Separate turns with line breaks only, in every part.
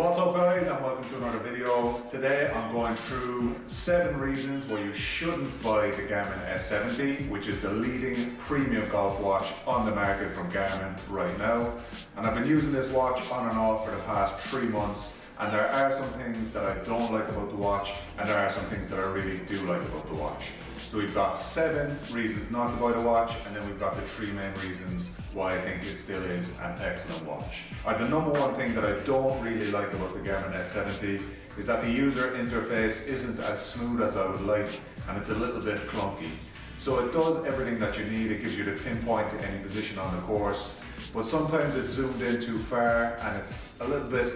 What's up guys, and welcome to another video. Today I'm going through 7 reasons why you shouldn't buy the Garmin S70, which is the leading premium golf watch on the market from Garmin right now. And I've been using this watch on and off for the past 3 months, and there are some things that I don't like about the watch, and there are some things that I really do like about the watch. So we've got 7 reasons not to buy the watch, and then we've got the 3 main reasons why I think it still is an excellent watch. The number one thing that I don't really like about the Garmin S70 is that the user interface isn't as smooth as I would like, and it's a little bit clunky. So it does everything that you need. It gives you the pinpoint to any position on the course, but sometimes it's zoomed in too far and it's a little bit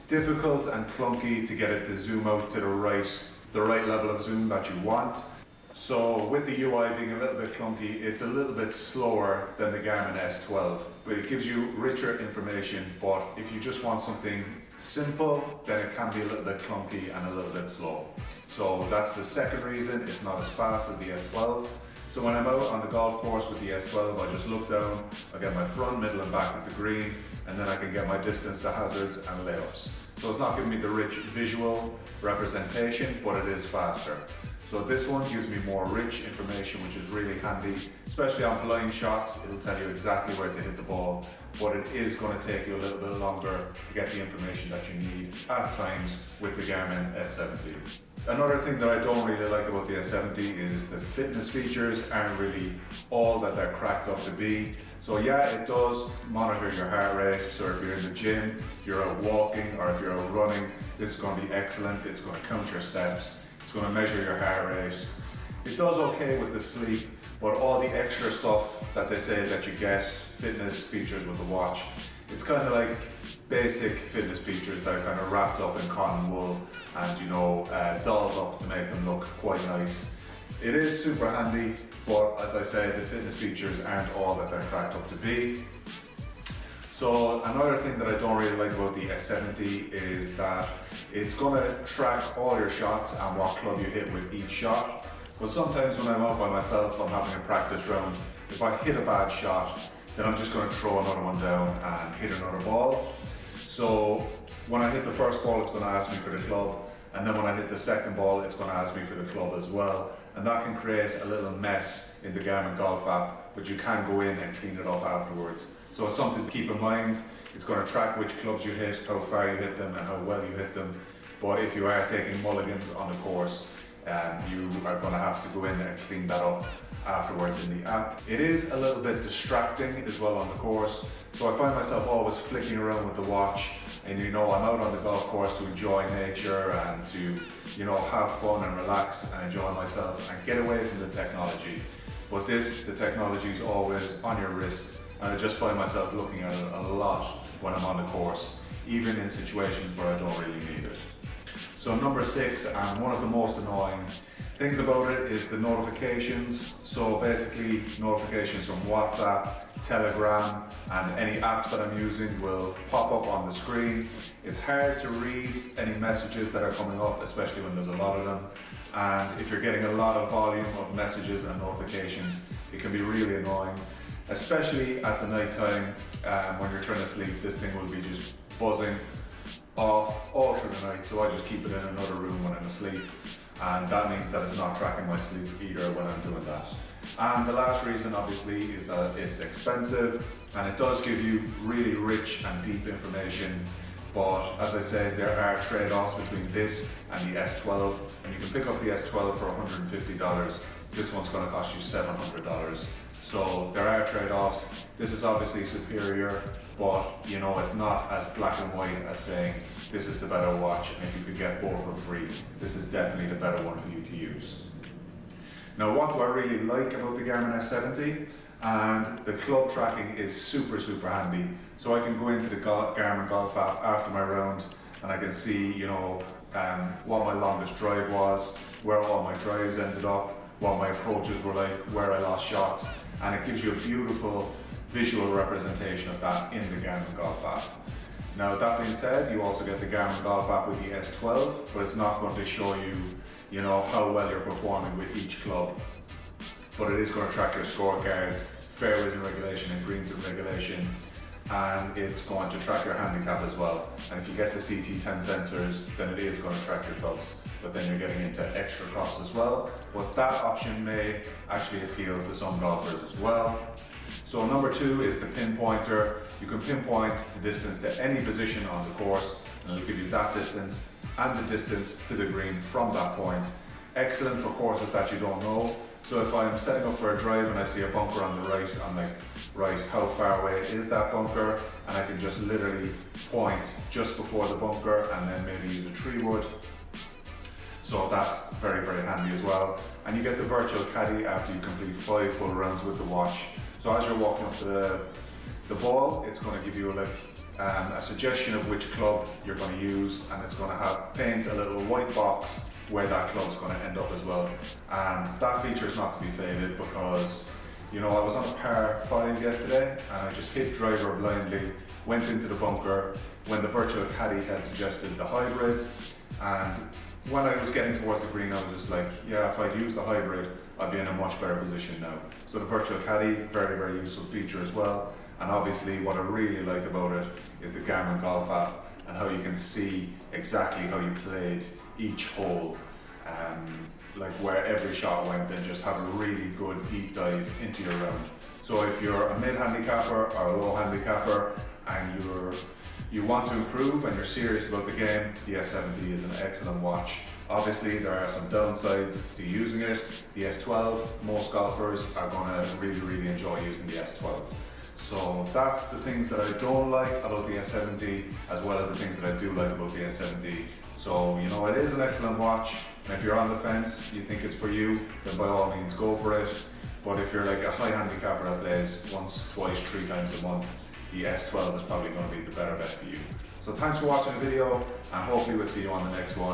difficult and clunky to get it to zoom out to the right level of zoom that you want. So with the UI being a little bit clunky, it's a little bit slower than the Garmin S12, but it gives you richer information. But if you just want something simple, then it can be a little bit clunky and a little bit slow. So that's the second reason it's not as fast as the S12. So when I'm out on the golf course with the S12, I just look down, I get my front, middle and back of the green, and then I can get my distance to hazards and layups. So it's not giving me the rich visual representation, but it is faster. So this one gives me more rich information, which is really handy, especially on blind shots. It'll tell you exactly where to hit the ball, but it is going to take you a little bit longer to get the information that you need at times with the Garmin S70. Another thing that I don't really like about the S70 is the fitness features aren't really all that they're cracked up to be. So yeah, it does monitor your heart rate. So if you're in the gym, if you're out walking, or if you're out running, this is going to be excellent. It's going to count your steps. It's going to measure your heart rate. It does okay with the sleep, but all the extra stuff that they say that you get, fitness features with the watch, it's kind of like basic fitness features that are kind of wrapped up in cotton wool and dolled up to make them look quite nice. It is super handy, but as I said, the fitness features aren't all that they're cracked up to be. So another thing that I don't really like about the S70 is that it's going to track all your shots and what club you hit with each shot. But sometimes when I'm out by myself, I'm having a practice round, if I hit a bad shot, then I'm just going to throw another one down and hit another ball. So when I hit the first ball, it's going to ask me for the club. And then when I hit the second ball, it's going to ask me for the club as well. And that can create a little mess in the Garmin Golf app, but you can go in and clean it up afterwards. So it's something to keep in mind. It's going to track which clubs you hit, how far you hit them and how well you hit them. But if you are taking mulligans on the course, you are going to have to go in and clean that up afterwards in the app. It is a little bit distracting as well on the course. So I find myself always flicking around with the watch. And I'm out on the golf course to enjoy nature and to have fun and relax and enjoy myself and get away from the technology. But the technology is always on your wrist, and I just find myself looking at it a lot when I'm on the course, even in situations where I don't really need it. So number 6, and one of the most annoying things about it, is the notifications. So basically notifications from WhatsApp, Telegram, and any apps that I'm using will pop up on the screen. It's hard to read any messages that are coming up, especially when there's a lot of them. And if you're getting a lot of volume of messages and notifications, it can be really annoying, especially at the night time when you're trying to sleep. This thing will be just buzzing off all through the night. So I just keep it in another room when I'm asleep. And that means that it's not tracking my sleep either when I'm doing that. And the last reason obviously is that it's expensive, and it does give you really rich and deep information. But as I said, there are trade-offs between this and the S12, and you can pick up the S12 for $150. This one's going to cost you $700. So there are trade-offs. This is obviously superior, but it's not as black and white as saying this is the better watch, and if you could get both for free, this is definitely the better one for you to use. Now, what do I really like about the Garmin S70? And the club tracking is super handy. So I can go into the Garmin Golf app after my round, and I can see what my longest drive was, where all my drives ended up, what my approaches were like, where I lost shots, and it gives you a beautiful visual representation of that in the Garmin Golf app. Now, that being said, you also get the Garmin Golf app with the S12, but it's not going to show you how well you're performing with each club. But it is going to track your scorecards, fairways in regulation and greens in regulation, and it's going to track your handicap as well. And if you get the CT10 sensors, then it is going to track your clubs, but then you're getting into extra costs as well. But that option may actually appeal to some golfers as well. So number 2 is the pinpointer. You can pinpoint the distance to any position on the course, and it'll give you that distance and the distance to the green from that point. Excellent for courses that you don't know. So if I'm setting up for a drive and I see a bunker on the right, I'm like, right, how far away is that bunker? And I can just literally point just before the bunker and then maybe use a tree wood. So that's very, very handy as well. And you get the virtual caddy after you complete 5 full rounds with the watch. So as you're walking up to the ball, it's going to give you a suggestion of which club you're going to use, and it's going to paint a little white box where that club's going to end up as well. And that feature is not to be faded because, you know, I was on a par 5 yesterday and I just hit driver blindly, went into the bunker when the virtual caddy had suggested the hybrid. And when I was getting towards the green, I was just like, yeah, if I'd used the hybrid, I'd be in a much better position now. So the virtual caddy, very, very useful feature as well. And obviously what I really like about it is the Garmin Golf app and how you can see exactly how you played each hole, like where every shot went, and just have a really good deep dive into your round. So if you're a mid handicapper or a low handicapper and you want to improve and you're serious about the game, the S70 is an excellent watch. Obviously there are some downsides to using it. The S12, most golfers are going to really, really enjoy using the S12. So that's the things that I don't like about the S70, as well as the things that I do like about the S70. So, you know, it is an excellent watch, and if you're on the fence, you think it's for you, then by all means go for it. But if you're like a high handicapper that plays once, twice, 3 times a month, the S12 is probably going to be the better bet for you. So thanks for watching the video, and hopefully we'll see you on the next one.